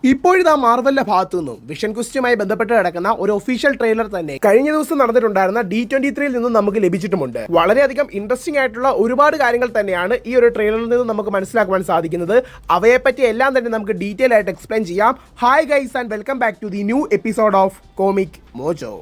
ഇപ്പോഴിതാ മാർവലിന്റെ ഭാഗത്തു നിന്നും വിഷൻ ക്വസ്റ്റുമായി ബന്ധപ്പെട്ട് കിടക്കുന്ന ഒരു ഒഫീഷ്യൽ ട്രെയിലർ തന്നെ കഴിഞ്ഞ ദിവസം നടന്നിട്ടുണ്ടായിരുന്ന D23 നിന്നും നമുക്ക് ലഭിച്ചിട്ടുമുണ്ട്. വളരെയധികം ഇൻട്രസ്റ്റിംഗ് ആയിട്ടുള്ള ഒരുപാട് കാര്യങ്ങൾ തന്നെയാണ് ഈ ഒരു ട്രെയിലറിൽ നിന്ന് നമുക്ക് മനസ്സിലാക്കുവാൻ സാധിക്കുന്നത്. അവയെപ്പറ്റി എല്ലാം തന്നെ നമുക്ക് ഡീറ്റെയിൽ ആയിട്ട് എക്സ്പ്ലെയിൻ ചെയ്യാം. Hi guys and welcome back to the new episode of Comic Mojo.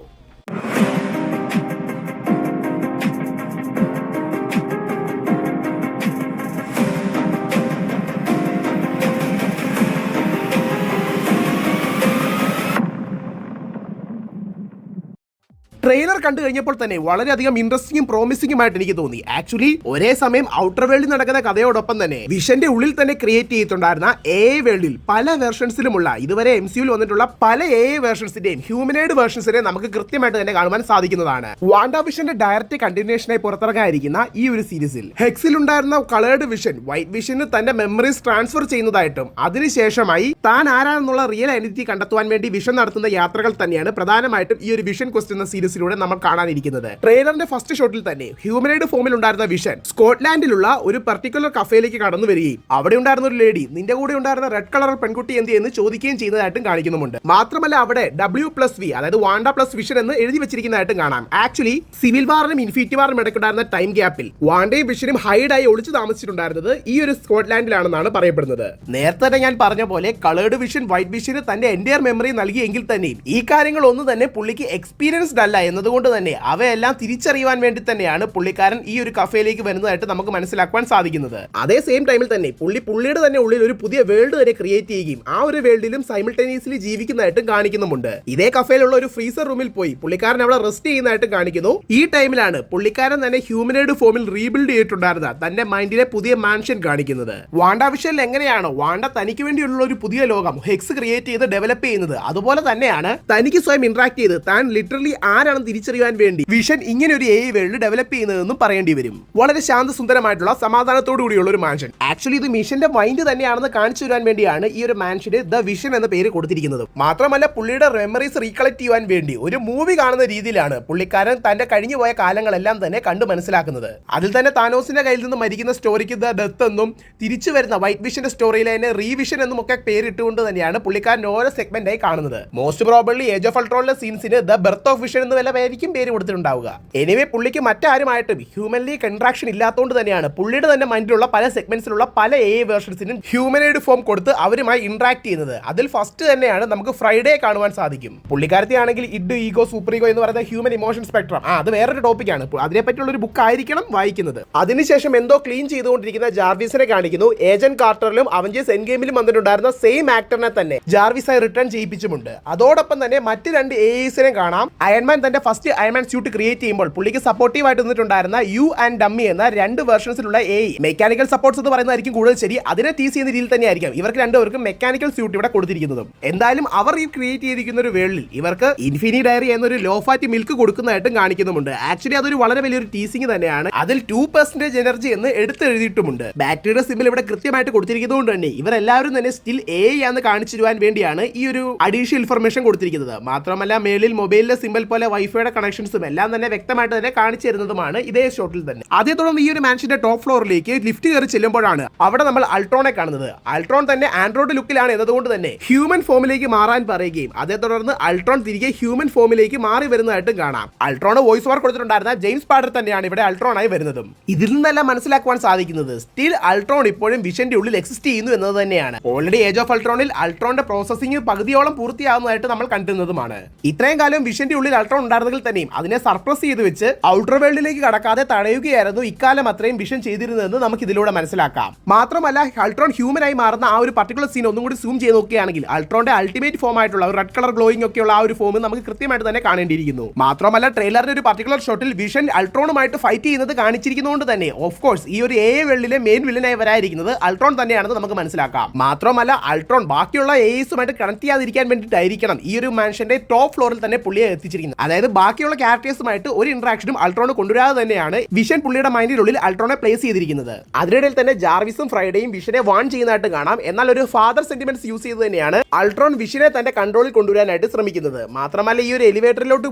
Trailer കണ്ടു കഴിഞ്ഞപ്പോൾ തന്നെ വളരെയധികം ഇൻട്രസ്റ്റിംഗും പ്രോമിസിംഗും ആയിട്ട് എനിക്ക് തോന്നി. ആക്ച്വലി ഒരേ സമയം ഔട്ടർ വേൾഡിൽ നടക്കുന്ന കഥയോടൊപ്പം തന്നെ വിഷന്റെ ഉള്ളിൽ തന്നെ ക്രിയേറ്റ് ചെയ്തിട്ടുണ്ടായിരുന്ന AI വേൾഡിൽ പല വേർഷൻസിലുമുള്ള ഇതുവരെ MCUയിൽ വന്നിട്ടുള്ള പല AI വേർഷൻസിന്റെയും ഹ്യൂമനോയിഡ് വേർഷൻസിനെ നമുക്ക് കൃത്യമായിട്ട് തന്നെ കാണുവാൻ സാധിക്കുന്നതാണ്. വാണ്ടാ വിഷന്റെ ഡയറക്റ്റ് കണ്ടിന്യൂഷനായി പുറത്തിറങ്ങാനിരിക്കുന്ന ഈ ഒരു സീരീസിൽ ഹെക്സിൽ ഉണ്ടായിരുന്ന കളേർഡ് വിഷൻ വൈറ്റ് വിഷന് തന്റെ മെമ്മറീസ് ട്രാൻസ്ഫർ ചെയ്യുന്നതായിട്ടും അതിനുശേഷമായി താൻ ആരാണെന്നുള്ള റിയൽ ഐഡന്റിറ്റി കണ്ടെത്തുവാൻ വേണ്ടി വിഷൻ നടത്തുന്ന യാത്രകൾ തന്നെയാണ് പ്രധാനമായിട്ടും ഈ ഒരു വിഷൻ ക്വസ്റ്റ് എന്ന സീരീസ് നമ്മൾ കാണാനിരിക്കുന്നത്. ട്രെയിലറിന്റെ ഫസ്റ്റ് ഷോട്ടിൽ തന്നെ ഹ്യൂമനോയിഡ് ഫോമിൽ ഉണ്ടായിരുന്ന വിഷൻ സ്കോട്ട്ലാൻഡിലുള്ള ഒരു പർട്ടിക്കുലർ കഫേയിലേക്ക് കടന്നു വരികയും അവിടെ ഉണ്ടായിരുന്ന ഒരു ലേഡി നിന്റെ കൂടെ ഉണ്ടായിരുന്ന റെഡ് കളർ പെൺകുട്ടി എന്ത് എന്ന് ചോദിക്കുകയും ചെയ്യുന്നതായിട്ടും കാണിക്കുന്നുണ്ട്. മാത്രമല്ല അവിടെ W+V അതായത് വാണ്ട പ്ലസ് വിഷൻ എന്ന് എഴുതി വെച്ചിരിക്കുന്നതായിട്ടും കാണാം. ആക്ച്വലി സിവിൽ വാറിനും ഇൻഫിനിറ്റി വാറിനും ഇടയ്ക്കുണ്ടായിരുന്ന ടൈം ഗ്യാപ്പിൽ വാണ്ടയും വിഷനും ഹൈഡായി ഒളിച്ചു താമസിച്ചിട്ടുണ്ടായിരുന്നത് ഈ ഒരു സ്കോട്ട്ലാൻഡിലാണെന്നാണ് പറയപ്പെടുന്നത്. നേരത്തെ തന്നെ ഞാൻ പറഞ്ഞ പോലെ കളേർഡ് വിഷൻ വൈറ്റ് വിഷന് തന്റെ എൻറ്റയർ മെമ്മറി നൽകിയെങ്കിൽ തന്നെയും ഈ കാര്യങ്ങൾ ഒന്നും തന്നെ പുള്ളിക്ക് എക്സ്പീരിയൻസ്ഡ് അല്ല എന്നതുകൊണ്ട് തന്നെ അവയെല്ലാം തിരിച്ചറിയുവാൻ വേണ്ടി തന്നെയാണ് പുള്ളിക്കാരൻ ഈ ഒരു കഫേയിലേക്ക് വരുന്നതായിട്ട് നമുക്ക് മനസ്സിലാക്കുവാൻ സാധിക്കുന്നത്. അതേ സെയിം ടൈമിൽ തന്നെ പുള്ളിയുടെ തന്നെ ഉള്ളിൽ ഒരു പുതിയ വേൾഡ് വരെ ക്രിയേറ്റ് ചെയ്യുകയും ആ ഒരു വേൾഡിലും സൈമിൾട്ടേനിയസ്ലി ജീവിക്കുന്നതായിട്ടും കാണിക്കുന്നുമുണ്ട്. ഇതേ കഫേയിലുള്ള ഒരു ഫ്രീസർ റൂമിൽ പോയി പുള്ളിക്കാരൻ അവിടെ റെസ്റ്റ് ചെയ്യുന്നതായിട്ടും കാണിക്കുന്നു. ഈ ടൈമിലാണ് പുള്ളിക്കാരൻ തന്നെ ഹ്യൂമനോയിഡ് ഫോമിൽ റീബിൽഡ് ചെയ്തിട്ടുണ്ടായിരുന്ന തന്റെ മൈൻഡിലെ പുതിയ മാൻഷൻ കാണിക്കുന്നത്. വാണ്ട വിഷനിൽ എങ്ങനെയാണോ വാണ്ട തനിക്ക് വേണ്ടിയുള്ള ഒരു പുതിയ ലോകം ഹെക്സ് ക്രിയേറ്റ് ചെയ്ത് ഡെവലപ്പ് ചെയ്യുന്നത്, അതുപോലെ തന്നെയാണ് തനിക്ക് സ്വയം ഇന്ററാക്ട് ചെയ്ത് താൻ ലിറ്ററലി ആരാണ് തിരിച്ചറിയാൻ വേണ്ടി വിഷൻ ഇങ്ങനെ ഒരു AI വേൾഡ് ഡെവലപ്പ് ചെയ്യുന്നതെന്നും പറയേണ്ടി വരും. വളരെ ശാന്തസുന്ദരമായിട്ടുള്ള സമാധാനത്തോടു കൂടിയുള്ള ഒരു മാൻഷൻ. ആക്ച്വലി ഇത് മിഷന്റെ മൈൻഡ് തന്നെയാണെന്ന് കാണിച്ചു തരാൻ വേണ്ടിയാണ് ഈ ഒരു മാൻഷന് ദ വിഷൻ എന്ന പേര് കൊടുത്തിരിക്കുന്നത്. മാത്രമല്ല പുള്ളിയുടെ മെമ്മറീസ് റീകളക്ട് ചെയ്യാൻ വേണ്ടി ഒരു മൂവി കാണുന്ന രീതിയിലാണ് പുള്ളിക്കാരൻ തന്റെ കഴിഞ്ഞുപോയ കാലങ്ങളെല്ലാം തന്നെ കണ്ടു മനസ്സിലാക്കുന്നത്. അതിൽ തന്നെ താനോസിന്റെ കയ്യിൽ നിന്ന് മരിക്കുന്ന സ്റ്റോറിക്ക് ദ ഡെത്ത് എന്നും തിരിച്ചു വരുന്ന വൈറ്റ് വിഷന്റെ സ്റ്റോറിയിൽ തന്നെ റീവിഷൻ എന്നും ഒക്കെ പേരിട്ടുകൊണ്ട് തന്നെയാണ് പുള്ളിക്കാരൻ ഓരോ സെഗ്മെന്റായി കാണുന്നത്. മോസ്റ്റ് പ്രോബബ്ലി ഏജ് ഓഫ് അൾട്രോണിലെ സീൻസിന് ദ ബർത്ത് ഓഫ് വിഷൻ എന്ന് വല്ല പേര് കൊടുത്തിട്ടുണ്ടാവുക. എനിവേ പുള്ളിക്ക് മറ്റാരുമായിട്ടും ഹ്യൂമൻലി കൺട്രാക്ഷൻ ഇല്ലാത്തതുകൊണ്ട് തന്നെയാണ് പുള്ളിയുടെ തന്നെ മൈൻഡിലുള്ള പല സെഗ്മെന്റ്സിലുള്ള പല AI വേർഷൻസിനും ഹ്യൂമനോയിഡ് ഫോം കൊടുത്ത് അവരുമായി ഇന്ററാക്ട് ചെയ്യുന്നത്. അതിൽ ഫസ്റ്റ് തന്നെയാണ് നമുക്ക് ഫ്രൈഡേ കാണുവാൻ സാധിക്കും. പുള്ളിക്കാരത്തി ആണെങ്കിൽ ഇഡ് ഈഗോ സൂപ്പർ ഈഗോ എന്ന് പറയുന്ന ഹ്യൂമൻ ഇമോഷൻ സ്പെക്ട്രം, അത് വേറൊരു ടോപ്പിക്കാണ്. അതിനെപ്പറ്റിയുള്ള ഒരു ബുക്ക് ആയിരിക്കണം വായിക്കുന്നത്. അതിനുശേഷം എന്തോ ക്ലീൻ ചെയ്തുകൊണ്ടിരിക്കുന്ന ജാർവിസിനെ കാണിക്കുന്നു. ഏജന്റ് കാർട്ടറിലും അവഞ്ചേഴ്സ് എൻഡ് ഗെയിമിലും വന്നിട്ടുണ്ടായിരുന്ന സെയിം ആക്ടറിനെ തന്നെ ജാർവിസായി റിട്ടേൺ ചെയ്യിപ്പിച്ചുമുണ്ട്. അതോടൊപ്പം തന്നെ മറ്റ് രണ്ട് AIസിനെ കാണാം. അയൺമാൻ തന്റെ ഫസ്റ്റ് അയൺമാൻ സ്യൂട്ട് ക്രിയേറ്റ് ചെയ്യുമ്പോൾ പുള്ളിക്ക് സപ്പോർട്ടീവ് ആയിട്ട് നിന്നിട്ടുണ്ടായിരുന്ന യു ആൻഡ് ഡമ്മി എന്ന രണ്ട് വേർഷൻസിലുള്ള AI മെക്കാനിക്കൽ സപ്പോർട്ട്സ് എന്ന് പറയുന്നതായിരിക്കും കൂടുതൽ ശരി. അതിനെ ടീസ് ചെയ്യുന്ന രീതിയിൽ തന്നെ ആയിരിക്കും ഇവർക്ക് രണ്ടുപേർക്കും മെക്കാനിക്കൽ സ്യൂട്ട് ഇവിടെ കൊടുത്തിരിക്കുന്നതും. എന്തായാലും അവർ ഈ ക്രിയേറ്റ് ചെയ്തിരിക്കുന്ന ഒരു വേൾഡിൽ ഇവർക്ക് ഇൻഫിനി ഡയറി എന്നൊരു ലോ ഫാറ്റ് മിൽക്ക് കൊടുക്കുന്നതായിട്ടും കാണിക്കുന്നുമുണ്ട്. ആക്ച്വലി അതൊരു വളരെ വലിയൊരു ടീസിംഗ് തന്നെയാണ്. അതിൽ 2% എനർജി എന്ന് എടുത്ത് എഴുതിയിട്ടുമുണ്ട്. ബാറ്ററിയുടെ സിമ്പിൾ ഇവിടെ കൃത്യമായിട്ട് കൊടുത്തിരിക്കുന്നതുകൊണ്ട് തന്നെ ഇവരെല്ലാവരും തന്നെ സ്റ്റിൽ AI ആണെന്ന് കാണിച്ചു തരുവാൻ വേണ്ടിയാണ് ഈ ഒരു അഡീഷണൽ ഇൻഫർമേഷൻ കൊടുത്തിരിക്കുന്നത്. മാത്രമല്ല മേളിൽ മൊബൈലിലെ സിമ്പിൾ പോലെ വൈഫൈയുടെ കണക്ഷൻസും എല്ലാം തന്നെ വ്യക്തമായിട്ട് തന്നെ കാണിച്ചു തരുന്നതുമാണ് ഇതേ ഷോട്ടിൽ തന്നെ. അതേ തുടർന്ന് ഈ ഒരു മാൻഷന്റെ ടോപ്പ് ഫ്ലോറിലേക്ക് ലിഫ്റ്റ് കയറി ചെല്ലുമ്പോഴാണ് അവിടെ നമ്മൾ അൾട്രോണെ കാണുന്നത്. അൾട്രോൺ തന്നെ ആൻഡ്രോയിഡ് ലുക്കിലാണ് എന്നതുകൊണ്ട് തന്നെ ഹ്യൂമൻ ഫോമിലേക്ക് മാറാൻ പറയുകയും അതേ തുടർന്ന് അൾട്രോൺ തിരികെ ഹ്യൂമൻ ഫോമിലേക്ക് മാറി വരുന്നതായിട്ടും കാണാം. അൾട്രോൺ വോയിസ് ഓവർ കൊടുത്തിട്ടുണ്ടായിരുന്ന ജെയിംസ് പാഡർ തന്നെയാണ് ഇവിടെ അൾട്രോൺ ആയി വരുന്നതും. ഇതിൽ നിന്നെല്ലാം മനസ്സിലാക്കുവാൻ സാധിക്കുന്നത് സ്റ്റിൽ അൾട്രോൺ ഇപ്പോഴും വിഷന്റെ ഉള്ളിൽ എക്സിസ്റ്റ് ചെയ്യുന്നു എന്നത് തന്നെയാണ്. ഓൾറെഡി ഏജ് ഓഫ് അൾട്രോണിൽ അൾട്രോണിന്റെ പ്രോസസിംഗ് പകുതിയോളം പൂർത്തിയാകുന്നതായിട്ട് നമ്മൾ കണ്ടിരുന്നതുമാണ്. ഇത്രയും കാലം വിഷന്റെ ഉള്ളിൽ അൾട്രോൺ ഉണ്ടായിരുന്നെങ്കിൽ തന്നെയും അതിനെ സർപ്രസ് ചെയ്ത് വെച്ച് ഔട്ടർ വേൾഡിലേക്ക് കടക്കാതെ തടയുകയായിരുന്നു ഇക്കാലം അത്രയും വിഷൻ ചെയ്തിരുന്നതെന്ന് നമുക്ക് ഇതിലൂടെ മനസ്സിലാക്കാം. മാത്രമല്ല അൾട്രോൺ ഹ്യൂമനായി മാറുന്ന ആ ഒരു പർട്ടിക്കുലർ സീൻ ഒന്നും കൂടി സൂം ചെയ്ത് നോക്കുകയാണെങ്കിൽ അൾട്രോണിന്റെ അൾട്ടിമേറ്റ് ഫോം ആയിട്ടുള്ള റെഡ് കളർ ഗ്ലോയിങ് ഒക്കെയുള്ള ആ ഒരു ഫോം നമുക്ക് കൃത്യമായിട്ട് തന്നെ കാണേണ്ടിയിരിക്കുന്നു. മാത്രമല്ല ട്രെയിലറിന്റെ ഒരു പർട്ടിക്കുലർ ഷോട്ടിൽ വിഷൻ അൾട്രോണുമായിട്ട് ഫൈറ്റ് ചെയ്യുന്നത് കാണിച്ചിരിക്കുന്നതുകൊണ്ട് തന്നെ ഓഫ് കോഴ്സ് ഈ ഒരു AI വേൾഡിലെ മെയിൻ വില്ലനായി വരാതിരിക്കുന്നത് അൾട്രോൺ തന്നെയാണെന്ന് നമുക്ക് മനസ്സിലാക്കാം. മാത്രമല്ല അൾട്രോൺ ബാക്കിയുള്ള AIസുമായിട്ട് കണക്ട് ചെയ്യാതിരിക്കാൻ വേണ്ടിയിട്ടായിരിക്കണം ഈ ഒരു മാൻഷന്റെ ടോപ്പ് ഫ്ലോറിൽ തന്നെ പുള്ളിയെ എത്തിച്ചിരിക്കുന്നത്. അതായത് ബാക്കിയുള്ള ക്യാരക്ടേഴ്സുമായിട്ട് ഒരു ഇന്ററാക്ഷനും അൾട്രോൺ കൊണ്ടുവരാതെ തന്നെയാണ് വിഷൻ പുള്ളിയുടെ മൈൻഡിനുള്ളിൽ അൾട്രോണെ പ്ലേസ് ചെയ്തിരിക്കുന്നത്. അതിനിടയിൽ തന്നെ ജാർവിസും ഫ്രൈഡേയും വിഷനെ വാൺ ചെയ്യുന്നതായിട്ട് കാണാം. എന്നാൽ ഒരു ഫാദർ സെന്റിമെന്റ്സ് യൂസ് ചെയ്ത് തന്നെയാണ് അൾട്രോൺ വിഷനെ തന്റെ കൺട്രോളിൽ കൊണ്ടുവരാനായിട്ട് ശ്രമിക്കുന്നത്. മാത്രമല്ല ഈ ഒരു എലിവേറ്ററിലോട്ട്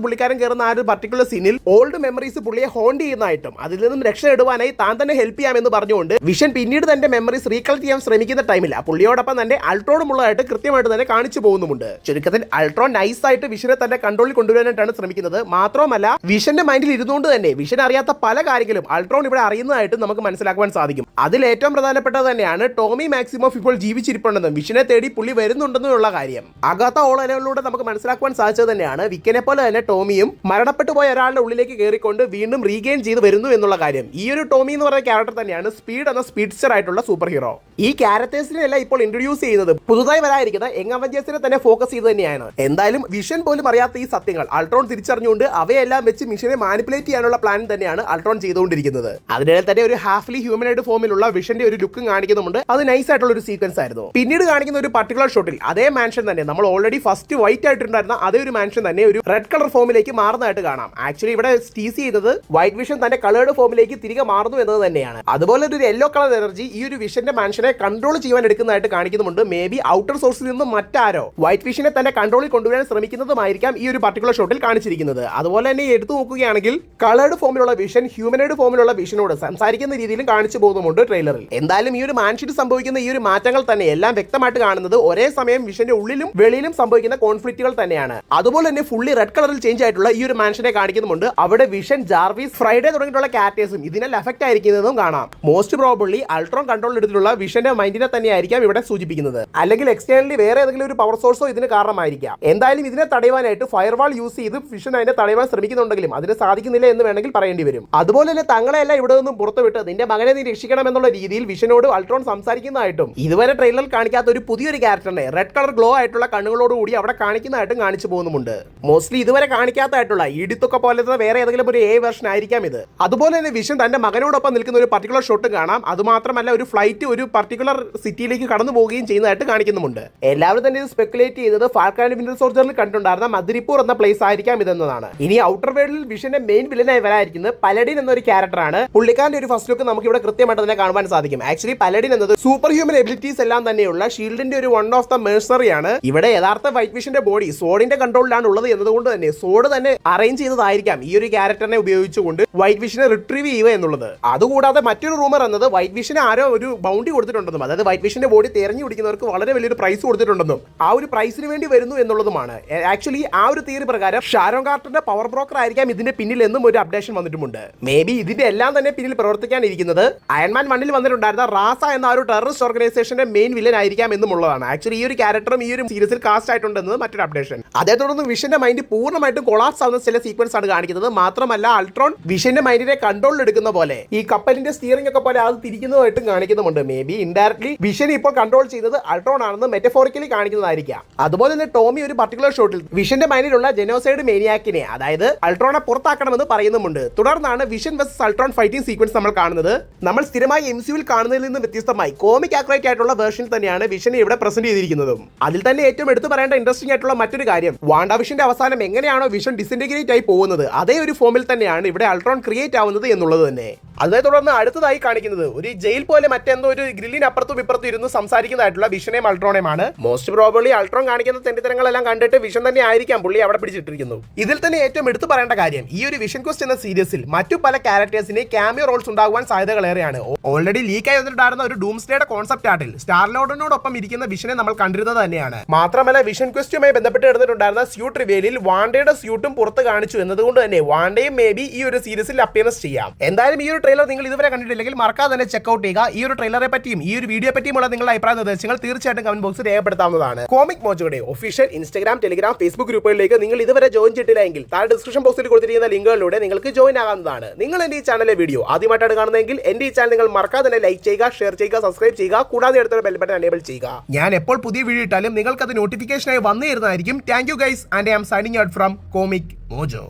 പുള്ളിക്കാരൻ കയറുന്ന ആ ഒരു പർട്ടിക്കുലർ സീനിൽ ഓൾഡ് മെമ്മറീസ് പുള്ളിയെ ഹോണ്ട് ചെയ്യുന്നതായിട്ടും അതിൽ നിന്നും രക്ഷ നേടുവാനായി താൻ തന്നെ ഹെൽപ്പ് ചെയ്യാമെന്ന് പറഞ്ഞുകൊണ്ട് വിഷൻ പിന്നീട് തന്റെ മെമ്മറീസ് റീകളക്ട് ചെയ്യാൻ ശ്രമിക്കുന്ന ടൈമിൽ പുള്ളിയോടൊപ്പം തന്നെ അൾട്രോണും ഉള്ളതായിട്ട് കൃത്യമായിട്ട് തന്നെ കാണിച്ചു പോകുന്നുമുണ്ട്. ചുരുക്കത്തിൽ അൾട്രോൺ നൈസായിട്ട് വിഷനെ തന്റെ കൺട്രോളിൽ കൊണ്ടുവരാനായിട്ടാണ് ശ്രമിക്കുന്നത്. മാത്രമല്ല വിഷന്റെ മൈൻഡിൽ ഇരുന്നുകൊണ്ട് തന്നെ വിഷൻ അറിയാത്ത പല കാര്യങ്ങളും അൾട്രോൺ ഇവിടെ അറിയുന്നതായിട്ട് നമുക്ക് മനസ്സിലാക്കുവാൻ സാധിക്കും. അതിൽ ഏറ്റവും പ്രധാനപ്പെട്ടത് തന്നെയാണ് ടോമി മാക്സിമോഫ് ഇപ്പോൾ ജീവിച്ചിരിപ്പുണ്ടെന്നും വിഷനെ തേടി പുള്ളി വരുന്നുണ്ടെന്നുള്ള കാര്യം. അഗാത്ത ഓൾ അലവനിലൂടെ നമുക്ക് മനസ്സിലാക്കുവാൻ സാധിച്ചത് തന്നെയാണ് വിക്കനെ പോലെ തന്നെ ടോമിയും മരണപ്പെട്ടു പോയ ഒരാളുടെ ഉള്ളിലേക്ക് കയറിക്കൊണ്ട് വീണ്ടും റീഗെയിൻ ചെയ്ത് വരുന്നു എന്നുള്ള കാര്യം. ഈ ഒരു ടോമി എന്ന് പറയുന്ന ക്യാരക്ടർ തന്നെയാണ് സ്പീഡ് എന്ന സ്പീഡ്സ്റ്റർ ആയിട്ടുള്ള സൂപ്പർ ഹീറോ. ഈ ക്യാരക്ടേഴ്സിനെ എല്ലാം ഇപ്പോൾ ഇൻട്രൊഡ്യൂസ് ചെയ്യുന്നത് പുതുതായി വരാതിരിക്കുന്ന യങ് അവഞ്ചേഴ്സിനെ തന്നെ ഫോക്കസ് ചെയ്ത് തന്നെയാണ്. എന്തായാലും വിഷൻ പോലും അറിയാത്ത ഈ സത്യങ്ങൾ അൾട്രോൺ തിരിച്ചറിഞ്ഞുകൊണ്ട് അവയെല്ലാം വെച്ച് മിഷനെ മാനിപ്പുലേറ്റ് ചെയ്യാനുള്ള പ്ലാൻ തന്നെയാണ് അൾട്രോൺ ചെയ്തുകൊണ്ടിരിക്കുന്നത്. അതിനിടെ തന്നെ ഒരു ഹാഫ്ലി ഹ്യൂമനൈഡ് ഫോമിലുള്ള വിഷന്റെ ഒരു ലുക്കും കാണിക്കുന്നുണ്ട്. അത് നൈസ് ആയിട്ടുള്ള ഒരു സീക്വൻസ് ആയിരുന്നു. പിന്നീട് കാണിക്കുന്ന ഒരു പർട്ടിക്കുലർ ഷോട്ടിൽ അതേ മാൻഷൻ തന്നെ നമ്മൾ ഓൾറെഡി ഫസ്റ്റ് വൈറ്റ് ആയിട്ടുണ്ടായിരുന്ന അതേ ഒരു മാൻഷൻ തന്നെ ഒരു റെഡ് കളർ ഫോമിലേക്ക് മാറുന്നതായിട്ട് കാണാം. ആക്ച്വലി ഇവിടെ ടീസ് ചെയ്തത് വൈറ്റ് വിഷൻ തന്റെ കളേർഡ് ഫോമിലേക്ക് തിരികെ മാറുന്നു എന്നത് തന്നെയാണ്. അതുപോലെ ഒരു യെല്ലോ കളർ എനർജി ഈ ഒരു വിഷന്റെ മാൻഷനെ കൺട്രോൾ ചെയ്യാൻ എടുക്കുന്നതായിട്ട് കാണിക്കുന്നുണ്ട്. മേ ബി ഔട്ടർ സോഴ്സിൽ നിന്നും മറ്റാരോ വൈറ്റ് വിഷനെ തന്റെ കൺട്രോളിൽ കൊണ്ടുവരാൻ ശ്രമിക്കുന്നതുമായിരിക്കാം ഈ ഒരു പർട്ടിക്കുലർ ഷോട്ടിൽ കാണിച്ചിരിക്കുന്നത്. അതുപോലെ തന്നെ എടുത്തു നോക്കുകയാണെങ്കിൽ കളേർഡ് ഫോമിലുള്ള വിഷൻ ഹ്യൂമനൈഡ് ഫോമിലുള്ള വിഷനോട് സംസാരിക്കുന്ന രീതിയിലും കാണിച്ചു പോകുന്നുണ്ട് ട്രെയിലറിൽ. എന്തായാലും ഈ ഒരു മാൻഷനിൽ സംഭവിക്കുന്ന ഈ ഒരു മാറ്റങ്ങൾ തന്നെ എല്ലാം വ്യക്തമായിട്ട് കാണുന്നത് ഒരേ സമയം വിഷന്റെ ഉള്ളിലും വെളിയിലും സംഭവിക്കുന്ന കോൺഫ്ലിക്റ്റുകൾ തന്നെയാണ്. അതുപോലെ തന്നെ ഫുള്ളി റെഡ് കളറിൽ ചേഞ്ച് ആയിട്ടുള്ള ഈ ഒരു മാൻഷനെ കാണിക്കുന്നുണ്ട്. അവിടെ വിഷൻ, ജാർവിസ്, ഫ്രൈഡേ തുടങ്ങിയിട്ടുള്ള ക്യാരക്ടേഴ്സും ഇതിനെല്ലാം എഫക്ട് ആയിരിക്കുന്നതും കാണാം. മോസ്റ്റ് പ്രോബബ്ലി അൾട്രോൺ കൺട്രോൾ എടുത്തിട്ടുള്ള വിഷന്റെ മൈൻഡിനെ തന്നെയായിരിക്കാം ഇവിടെ സൂചിപ്പിക്കുന്നത്. അല്ലെങ്കിൽ എക്സ്റ്റേണലി വേറെ ഏതെങ്കിലും ഒരു പവർ സോഴ്സോ ഇതിന് കാരണമായിരിക്കാം. എന്തായാലും ഇതിനെ തടയുവാനായിട്ട് ഫയർവാൾ യൂസ് ചെയ്ത് വിഷൻ അതിനെ തടയുവാൻ ശ്രമിക്കുന്നുണ്ടെങ്കിലും അതിന് സാധിക്കുന്നില്ല എന്ന് വേണമെങ്കിൽ പറയേണ്ടി വരും. അതുപോലെ തന്നെ തങ്ങളെല്ലാം ഇവിടെ നിന്നും പുറത്തുവിട്ട് നിന്റെ മകനെ നീ രക്ഷിക്കണം എന്നുള്ള രീതിയിൽ വിഷനോട് അൾട്രോൺ സംസാരിക്കുന്നതായിട്ടും ഇതുവരെ ട്രെയിലറിൽ കാണിക്കാത്ത ഒരു പുതിയൊരു ക്യാരക്ടറിനെ റെഡ് കളർ ഗ്ലോ ആയിട്ടുള്ള കണ്ണുകളോടുകൂടി അവിടെ കാണിക്കുന്നതായിട്ടും കാണിച്ചു പോകുന്നുമുണ്ട്. മോസ്റ്റ്ലി ഇതുവരെ കാണിക്കാത്തായിട്ടുള്ള ഈഡിത്തൊക്കെ പോലത്തെ വേറെ ഏതെങ്കിലും ഒരു എ വെർഷൻ ആയിരിക്കാം ഇത്. അതുപോലെ തന്നെ വിഷൻ തന്റെ മകനോടൊപ്പം നിൽക്കുന്ന ഒരു പർട്ടിക്കുലർ ഷോട്ട് കാണാം. അതുമാത്രമല്ല ഒരു ഫ്ലൈറ്റ് ഒരു പർട്ടിക്കുലർ സിറ്റിയിലേക്ക് കടന്നു പോവുകയും ചെയ്യുന്നതായിട്ട് കാണിക്കുന്നുമുണ്ട്. എല്ലാവരും തന്നെ ഇത് സ്പെക്കുലേറ്റ് ചെയ്തത് ഫാൽക്കൺ ആൻഡ് വിന്റർ സോൾജറിൽ കണ്ടുണ്ടായിരുന്ന മദ്രിപ്പൂർ എന്ന പ്ലേസ് ആയിരിക്കാം ഇതെന്നതാണ്. ഇനി ഔട്ടർ വേൾഡിൽ വിഷന്റെ മെയിൻ വില്ലനായി വരായിരിക്കുന്നത് പലഡിൻ എന്നൊരു ക്യാരക്ടറാണ്. പുള്ളിക്കാരന്റെ ഒരു ഫസ്റ്റ് ലുക്ക് നമുക്ക് ഇവിടെ കൃത്യമായിട്ട് തന്നെ കാണുവാൻ സാധിക്കും. ആക്ച്വലി പലഡിൻ എന്നത് സൂപ്പർ ഹ്യൂമൻ എബിലിറ്റീസ് എല്ലാം തന്നെയുള്ള ഷീൽഡിന്റെ ഒരു വൺ ഓഫ് ദ മേഴ്സറി ആണ്. ഇവിടെ യഥാർത്ഥ വൈറ്റ് വിഷന്റെ ബോഡി സോഡിന്റെ കൺട്രോളിലാണ് ഉള്ളത് എന്നതുകൊണ്ട് തന്നെ സോഡ് തന്നെ അറേഞ്ച് ചെയ്തതായിരിക്കാം ഈ ഒരു ക്യാരക്ടറിനെ ഉപയോഗിച്ചുകൊണ്ട് വൈറ്റ് വിഷനെ റിട്രീവ് ചെയ്യുക എന്നുള്ളത്. അതുകൂടാതെ മറ്റൊരു റൂമർ എന്നത് വൈറ്റ് വിഷന് ആരോ ഒരു ബൗണ്ടി കൊടുത്തിട്ടുണ്ടെന്നും അതായത് വൈറ്റ് വിഷന്റെ ബോഡി തെരഞ്ഞു പിടിക്കുന്നവർക്ക് വളരെ വലിയൊരു പ്രൈസ് കൊടുത്തിട്ടുണ്ടെന്നും ആ ഒരു പ്രൈസിന് വേണ്ടി വരുന്നു എന്നുള്ളതുമാണ്. ആക്ച്വലി ആ ഒരു തിയറി പ്രകാരം ഷാരോൺ കാർട്ടറിന്റെ പവർ ബ്രോക്കർ ആയിരിക്കാം ഇതിന്റെ പിന്നിൽ എന്നും ഒരു അപ്ഡേഷൻ വന്നിട്ടുമുണ്ട്. മേ ബി ഇതിന്റെ എല്ലാം തന്നെ പിന്നിൽ പ്രവർത്തിക്കാനിരിക്കുന്നത് അയൺമാൻ 1 വന്നിട്ടുണ്ടായിരുന്ന റാസ എന്ന ഒരു ടെററിസ്റ്റ് ഓർഗനൈസേഷന്റെ മെയിൻ വില്ലൻ ആയിരിക്കാം എന്നുള്ളതാണ്. ആക്ച്വലി ഈ ഒരു ക്യാരക്ടറും ഈ ഒരു സീരീസിൽ കാസ്റ്റ് ആയിട്ടുണ്ടെന്നത് മറ്റൊരു അപ്ഡേഷൻ. അതേ തുടർന്ന് വിഷന്റെ മൈൻഡ് പൂർണ്ണമായിട്ടും കൊളാപ്സ് ആവുന്ന ചില സീക്വൻസ് ആണ് കാണിക്കുന്നത്. മാത്രമല്ല അൾട്രോൺ വിഷന്റെ മൈൻഡിനെ കൺട്രോളിൽ എടുക്കുന്ന പോലെ ഈ കപ്പലിന്റെ സ്റ്റിയറിംഗ് ഒക്കെ പോലെ അത് തിരിക്കുന്നതായിട്ടും കാണിക്കുന്നുണ്ട്. മേ ബി ഇൻഡയറക്ട്ലി വിഷനെ ഇപ്പോൾ കൺട്രോൾ ചെയ്തത് അൾട്രോൺ ആണെന്ന് മെറ്റഫോറിക്കലി കാണിക്കുന്നതായിരിക്കാം. അതുപോലെ തന്നെ ടോമി ഒരു പർട്ടിക്കുലർ ഷോട്ടിൽ വിഷന്റെ മൈൻഡിലുള്ള ജെനോസൈഡ് മേനിയാക്കിനെ അതായത് അൾട്രോണെ പുറത്താക്കണമെന്ന് പറയുന്നുമുണ്ട്. തുടർന്നാണ് vision versus Ultron fighting sequence നമ്മൾ കാണുന്നത്. നമ്മൾ സ്ഥിരമായി MCUവിൽ കാണുന്നതിൽ നിന്ന് വ്യത്യസ്തമായി കോമിക് ആക്യുറേറ്റ് ആയിട്ടുള്ള വേർഷനിൽ തന്നെയാണ് വിഷനെ ഇവിടെ പ്രസന്റ് ചെയ്തിരിക്കുന്നതും. അതിൽ തന്നെ ഏറ്റവും എടുത്തു പറയേണ്ട ഇൻട്രസ്റ്റിംഗ് ആയിട്ടുള്ള മറ്റൊരു കാര്യം വാണ്ടാ വിഷന്റെ അവസാനം എങ്ങനെയാണോ വിഷൻ ഡിസിന്റഗ്രേറ്റ് ആയി പോകുന്നത് അതേ ഒരു ഫോമിൽ തന്നെയാണ് ഇവിടെ അൾട്രോൺ ക്രിയേറ്റ് ആവുന്നത് എന്നുള്ളത് തന്നെ. അതിനെ തുടർന്ന് അടുത്തതായി കാണിക്കുന്നത് ഒരു ജയിൽ പോലെ മറ്റെന്തോ ഒരു ഗ്രില്ലിന് അപ്പുറത്തും ഇപ്പുറത്തും ഇരുന്ന് സംസാരിക്കുന്നതായിട്ടുള്ള വിഷനെയും അൾട്രോണയുമാണ്. മോസ്റ്റ് പ്രോബബ്ലി അൾട്രോൺ കാണിക്കുന്ന തെണ്ടിത്തരങ്ങളെല്ലാം കണ്ടിട്ട് വിഷൻ തന്നെ ആയിരിക്കാം പുള്ളി അവിടെ പിടിച്ചിട്ടിരിക്കുന്നു. ഇതിൽ തന്നെ ഏറ്റവും എടുത്തു പറയേണ്ട കാര്യം ഈ ഒരു വിഷൻ ക്വസ്റ്റ് എന്ന സീരീസിൽ മറ്റു പല ക്യാരക്ടേഴ്സിന് ക്യാമിയോ റോൾസ് ഉണ്ടാകുവാൻ സാധ്യതകളേറെയാണ്. ഓൾറെഡി ലീക്ക് ആയി വന്നിട്ടുണ്ടായിരുന്ന ഒരു ഡൂംസ്ഡേയുടെ കോൺസെപ്റ്റ് ആർട്ടിൽ സ്റ്റാർ ലോർഡിനോടൊപ്പം ഇരിക്കുന്ന വിഷനെ നമ്മൾ കണ്ടിരുന്നത് തന്നെയാണ്. മാത്രമല്ല വിഷൻ ക്വസ്റ്റുമായി ബന്ധപ്പെട്ട് എടുത്തിട്ടുണ്ടായിരുന്ന സ്യൂട്ട് റിവീലിൽ വാണ്ടയുടെ സ്യൂട്ടും പുറത്ത് കാണിച്ചു എന്നതുകൊണ്ട് തന്നെ വാണ്ടയും മേ ബി ഈ ഒരു സീരീസിൽ അപ്പിയറൻസ് ചെയ്യാം. എന്തായാലും ഈ ഒരു ട്രെയിലർ നിങ്ങൾ ഇതുവരെ കണ്ടിട്ടില്ലെങ്കിൽ മറക്കാതെ തന്നെ ചെക്ക്ഔട്ട് ചെയ്യുക. ഈ ഒരു ട്രെയിലറെ പറ്റിയും ഈ ഒരു വീഡിയോ പറ്റിയുമുള്ള നിങ്ങളുടെ അഭിപ്രായ നിർദ്ദേശങ്ങൾ തീർച്ചയായിട്ടും കമന്റ് ബോക്സിൽ രേഖപ്പെടുത്താവുന്നതാണ്. കോമിക് മോജോയുടെ ഒഫീഷ്യൽ ഇൻസ്റ്റാഗ്രാം, ടെലിഗ്രാം, ഫേസ്ബുക്ക് ഗ്രൂപ്പുകളിലേക്ക് നിങ്ങൾ ഇതുവരെ ജോയിൻ ചെയ്തിട്ടില്ലെങ്കിൽ താഴെ ഡിസ്ക്രിപ്ഷൻ ബോക്സിൽ കൊടുത്തിരിക്കുന്ന ലിങ്കുകളിലൂടെ നിങ്ങൾക്ക് ജോയിൻ ആകാവുന്നതാണ്. നിങ്ങൾ എന്റെ ഈ ചാനലിലെ വീഡിയോ ആദ്യമായിട്ടാണ് കാണുന്നതെങ്കിൽ എന്റെ ഈ ചാനൽ നിങ്ങൾ മറക്കാതെ തന്നെ ലൈക്ക് ചെയ്യുക, ഷെയർ ചെയ്യുക, സബ്സ്ക്രൈബ് ചെയ്യുക. കൂടാതെ അടുത്തുള്ള ബെൽ ബട്ടൺ എനേബിൾ ചെയ്യുക. ഞാൻ എപ്പോൾ പുതിയ വീഡിയോ ഇട്ടാലും നിങ്ങൾക്ക് അത് നോട്ടിഫിക്കേഷനായി വന്നു തരുന്നതായിരിക്കും. Thank you guys and I am signing out from Comic mojo.